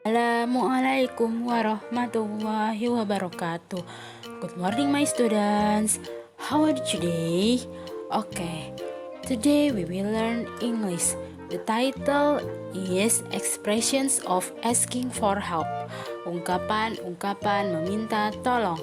Assalamualaikum warahmatullahi wabarakatuh. Good morning, my students. How are you today? Okay, today we will learn English. The title is Expressions of Asking for Help. Ungkapan-ungkapan meminta tolong.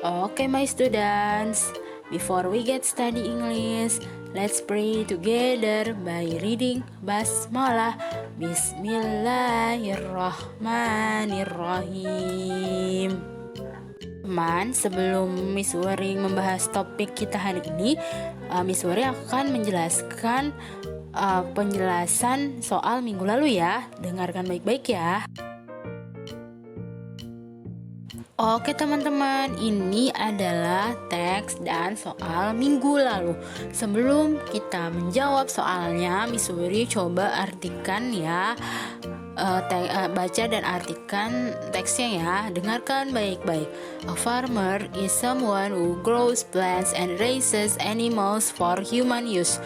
Okay, my students. Before we get study English, let's pray together by reading Basmalah. Bismillahirrahmanirrahim. Teman, sebelum Miss Wari membahas topik kita hari ini, Miss Wari akan menjelaskan penjelasan soal minggu lalu ya. Dengarkan baik-baik ya. Oke teman-teman, ini adalah teks dan soal minggu lalu. Sebelum kita menjawab soalnya, Miss Wuri coba artikan ya, baca dan artikan teksnya ya. Dengarkan baik-baik. A farmer is someone who grows plants and raises animals for human use.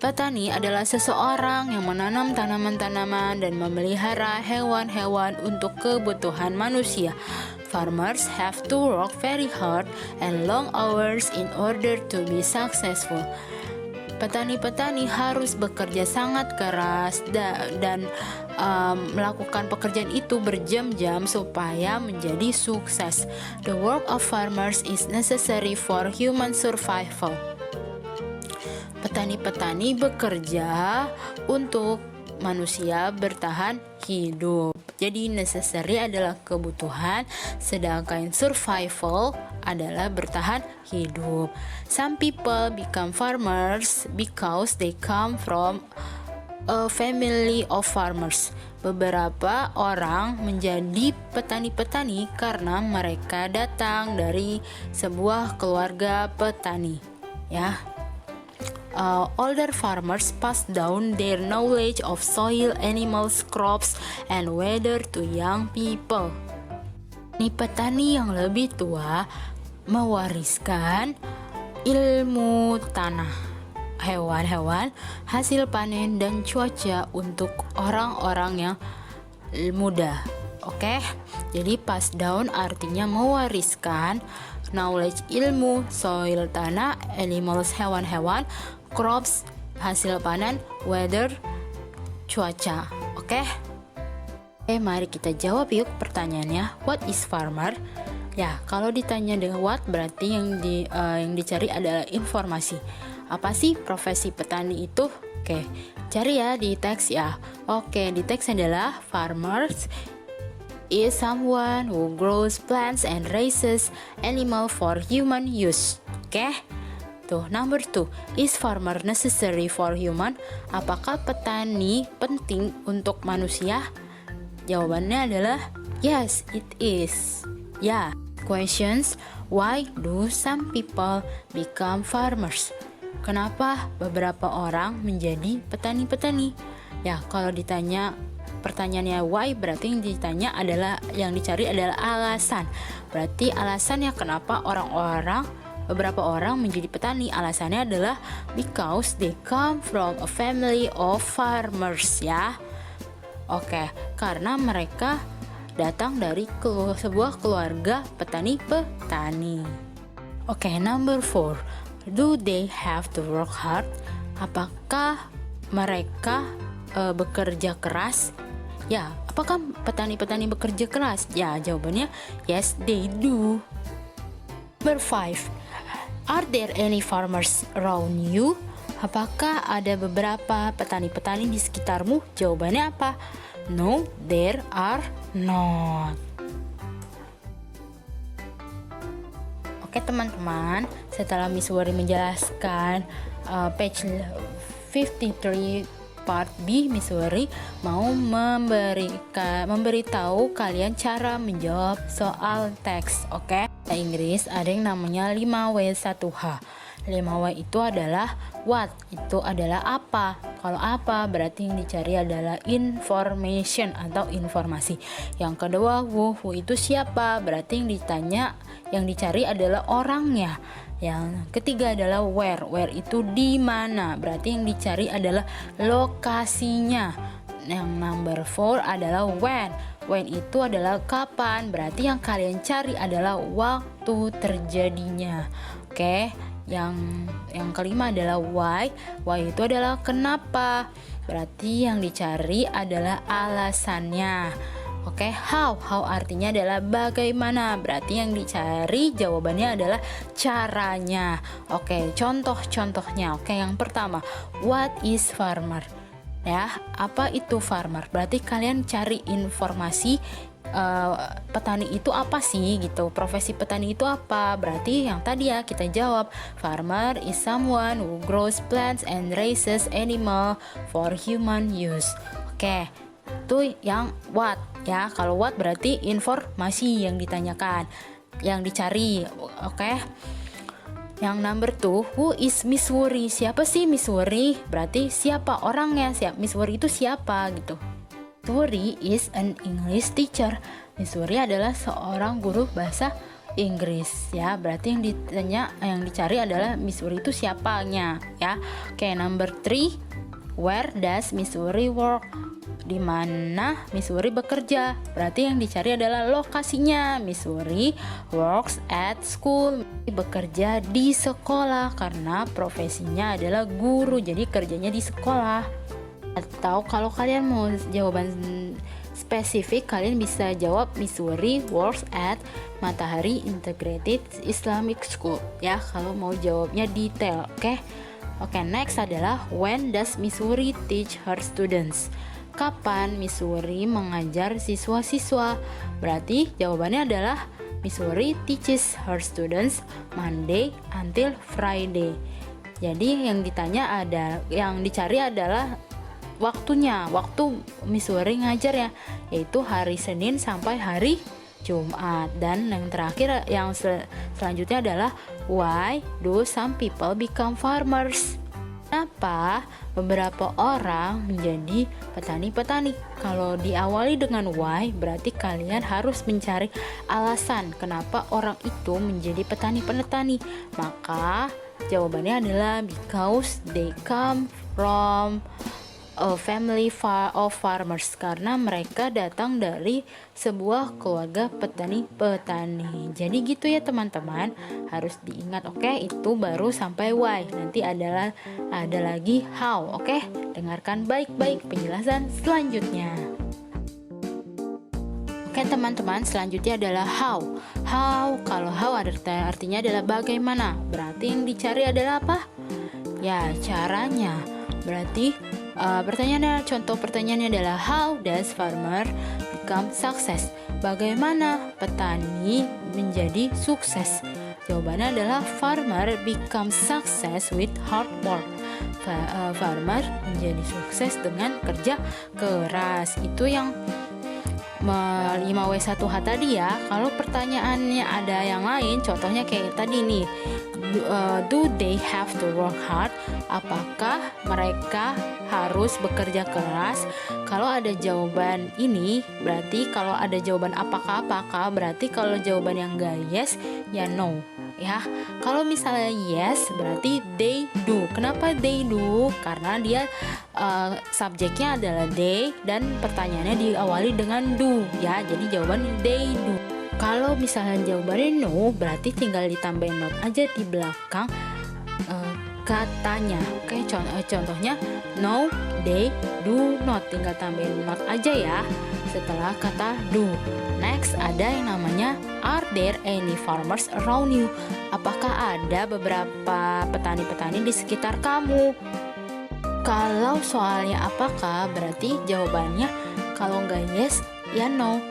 Petani adalah seseorang yang menanam tanaman-tanaman dan memelihara hewan-hewan untuk kebutuhan manusia. Farmers have to work very hard and long hours in order to be successful. Petani-petani harus bekerja sangat keras dan melakukan pekerjaan itu berjam-jam supaya menjadi sukses. The work of farmers is necessary for human survival. Petani-petani bekerja untuk manusia bertahan hidup. Jadi necessary adalah kebutuhan, sedangkan survival adalah bertahan hidup. Some people become farmers because they come from a family of farmers. Beberapa orang menjadi petani-petani karena mereka datang dari sebuah keluarga petani. Ya. Older farmers pass down their knowledge of soil, animals, crops, and weather to young people. Petani yang lebih tua mewariskan ilmu tanah, hewan-hewan, hasil panen, dan cuaca untuk orang-orang yang muda. Oke, jadi pass down artinya mewariskan knowledge, ilmu, soil, tanah, animals, hewan-hewan, crops, hasil panen, weather, cuaca. Oke, mari kita jawab yuk pertanyaannya. What is farmer? Ya, kalau ditanya dengan what berarti yang dicari adalah informasi. Apa sih profesi petani itu? Oke, cari ya di teks ya. Oke, di teks adalah farmers is someone who grows plants and raises animal for human use. Oke. Tuh, number 2, is farmer necessary for human? Apakah petani penting untuk manusia? Jawabannya adalah yes, it is. Ya. Questions, why do some people become farmers? Kenapa beberapa orang menjadi petani-petani? Ya, kalau ditanya pertanyaannya why, berarti yang dicari adalah alasan. Berarti alasannya kenapa beberapa orang menjadi petani, alasannya adalah because they come from a family of farmers ya. Oke, karena mereka datang dari sebuah keluarga petani. Oke, number 4, do they have to work hard? Apakah mereka bekerja keras? Ya, apakah petani-petani bekerja keras? Ya, jawabannya yes, they do. Number 5, are there any farmers around you? Apakah ada beberapa petani-petani di sekitarmu? Jawabannya apa? No, there are not. Oke teman-teman, setelah Miss Wari menjelaskan page 53 part B, Miss Wari mau memberitahu kalian cara menjawab soal teks. Oke, Inggris ada yang namanya 5W1H. 5W itu adalah what, itu adalah apa. Kalau apa berarti yang dicari adalah information atau informasi. Yang kedua who itu siapa, berarti yang dicari adalah orangnya. Yang ketiga adalah where. Where itu di mana. Berarti yang dicari adalah lokasinya. Yang number 4 adalah when. When itu adalah kapan. Berarti yang kalian cari adalah waktu terjadinya. Oke. Yang kelima adalah why. Why itu adalah kenapa. Berarti yang dicari adalah alasannya. Oke, how artinya adalah bagaimana. Berarti yang dicari jawabannya adalah caranya. Oke, contohnya. Oke, yang pertama, what is farmer? Ya, apa itu farmer? Berarti kalian cari informasi petani itu apa sih gitu. Profesi petani itu apa? Berarti yang tadi ya kita jawab, farmer is someone who grows plants and raises animal for human use. Oke, itu yang what ya. Kalau what berarti informasi yang ditanyakan, yang dicari. Oke. Yang number 2, who is Miss Wuri? Siapa sih Miss Wuri? Berarti siapa orangnya? Miss Wuri itu siapa gitu. Miss Wuri is an English teacher. Miss Wuri adalah seorang guru bahasa Inggris ya. Berarti yang dicari adalah Miss Wuri itu siapanya ya. Oke, number 3, where does Miss Wuri work? Di mana Miss Wuri bekerja? Berarti yang dicari adalah lokasinya. Miss Wuri works at school. Bekerja di sekolah karena profesinya adalah guru. Jadi kerjanya di sekolah. Atau kalau kalian mau jawaban spesifik, kalian bisa jawab Miss Wuri works at Matahari Integrated Islamic School ya, kalau mau jawabnya detail. Oke, next adalah when does Miss Wuri teach her students? Kapan Miss Wuri mengajar siswa-siswa? Berarti jawabannya adalah Miss Wuri teaches her students Monday until Friday. Jadi yang dicari adalah waktunya. Waktu Miss Wuri ngajar ya, yaitu hari Senin sampai hari Jumat. Dan yang terakhir yang selanjutnya adalah why do some people become farmers? Kenapa beberapa orang menjadi petani-petani? Kalau diawali dengan why, berarti kalian harus mencari alasan kenapa orang itu menjadi petani-petani. Maka jawabannya adalah because they come from a family of farmers, karena mereka datang dari sebuah keluarga petani-petani. Jadi gitu ya teman-teman, harus diingat. Itu baru sampai why. Nanti ada lagi how. Dengarkan baik-baik penjelasan selanjutnya. Teman-teman, selanjutnya adalah how. Kalau how artinya adalah bagaimana. Berarti yang dicari adalah apa? Ya, caranya. Berarti contoh pertanyaannya adalah how does farmer become success? Bagaimana petani menjadi sukses? Jawabannya adalah farmer become success with hard work. Farmer menjadi sukses dengan kerja keras. Itu yang 5W1H tadi ya. Kalau pertanyaannya ada yang lain, contohnya kayak tadi nih, do they have to work hard? Apakah mereka harus bekerja keras? Kalau ada jawaban ini, berarti kalau ada jawaban apakah, berarti kalau jawaban yang enggak yes, ya no ya. Kalau misalnya yes, berarti they do. Kenapa they do? Karena dia subjeknya adalah they dan pertanyaannya diawali dengan do ya. Jadi jawaban they do. Kalau misalnya jawabannya no, berarti tinggal ditambahin not aja di belakang katanya. Contohnya no, they do not. Tinggal tambahin not aja ya setelah kata do. Next ada yang namanya are there any farmers around you? Apakah ada beberapa petani-petani di sekitar kamu? Kalau soalnya apakah, berarti jawabannya kalau nggak yes, ya no.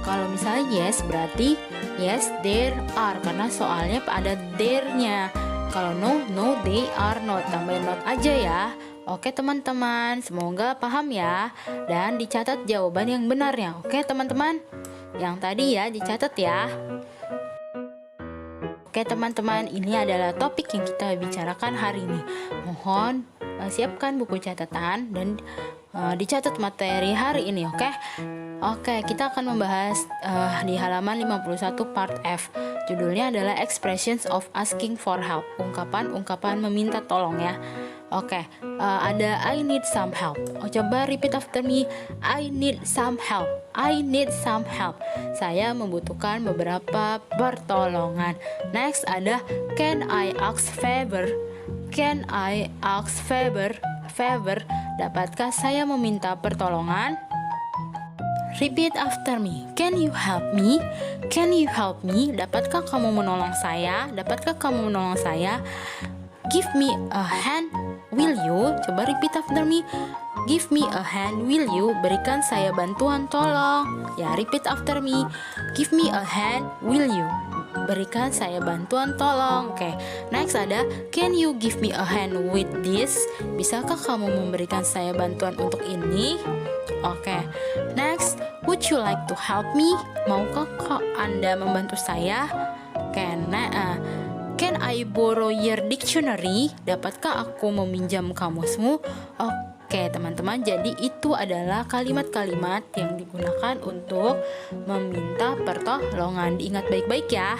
Kalau misalnya yes, berarti yes there are, karena soalnya ada there-nya. Kalau no, they are not. Tambahin not aja ya. Oke teman-teman, semoga paham ya. Dan dicatat jawaban yang benarnya. Oke teman-teman, yang tadi ya dicatat ya. Oke teman-teman, ini adalah topik yang kita bicarakan hari ini. Mohon siapkan buku catatan dan dicatat materi hari ini, oke? Oke, kita akan membahas di halaman 51 part F. Judulnya adalah Expressions of Asking for Help. Ungkapan-ungkapan meminta tolong ya. Oke, ada I need some help. Coba repeat after me. I need some help. I need some help. Saya membutuhkan beberapa pertolongan. Next ada can I ask favor? Can I ask favor? Favor, dapatkah saya meminta pertolongan? Repeat after me. Can you help me? Can you help me? Dapatkah kamu menolong saya? Dapatkah kamu menolong saya? Give me a hand, will you? Coba repeat after me. Give me a hand, will you? Berikan saya bantuan, tolong. Ya, repeat after me. Give me a hand, will you? Berikan saya bantuan, tolong. Oke, next ada can you give me a hand with this? Bisakah kamu memberikan saya bantuan untuk ini? Oke, next, would you like to help me? Maukah Anda membantu saya? Can I borrow your dictionary? Dapatkah aku meminjam kamusmu? Oke teman-teman, jadi itu adalah kalimat-kalimat yang digunakan untuk meminta pertolongan. Diingat baik-baik ya.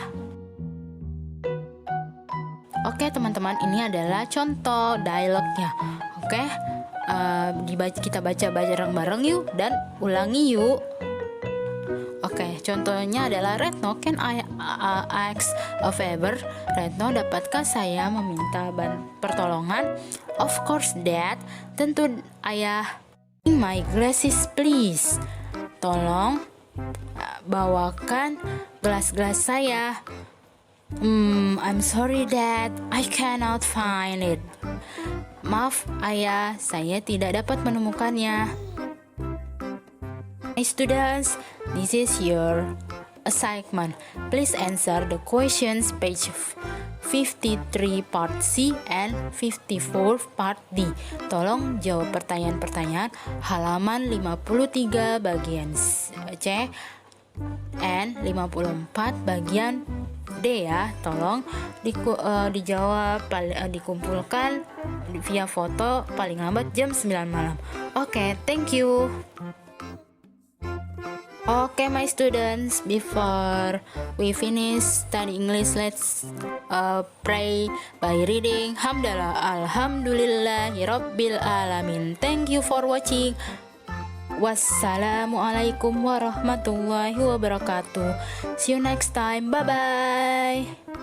Oke teman-teman, ini adalah contoh dialognya. Oke, kita baca bareng-bareng yuk dan ulangi yuk. Oke, contohnya adalah Retno, can I ask a favor? Retno, dapatkah saya meminta pertolongan? Of course, Dad. Tentu, Ayah. My glasses, please. Tolong bawakan gelas-gelas saya. I'm sorry, Dad. I cannot find it. Maaf, Ayah. Saya tidak dapat menemukannya. My students, this is your assignment. Please answer the questions page 53 part C and 54 part D. Tolong jawab pertanyaan-pertanyaan halaman 53 bagian C and 54 bagian D ya. Tolong dijawab, dikumpulkan via foto paling lambat jam 9 malam. Oke, thank you. Okay, my students, before we finish study English, let's pray by reading Hamdalah Alhamdulillahirabbil alamin. Thank you for watching. Wassalamualaikum warahmatullahi wabarakatuh. See you next time. Bye bye.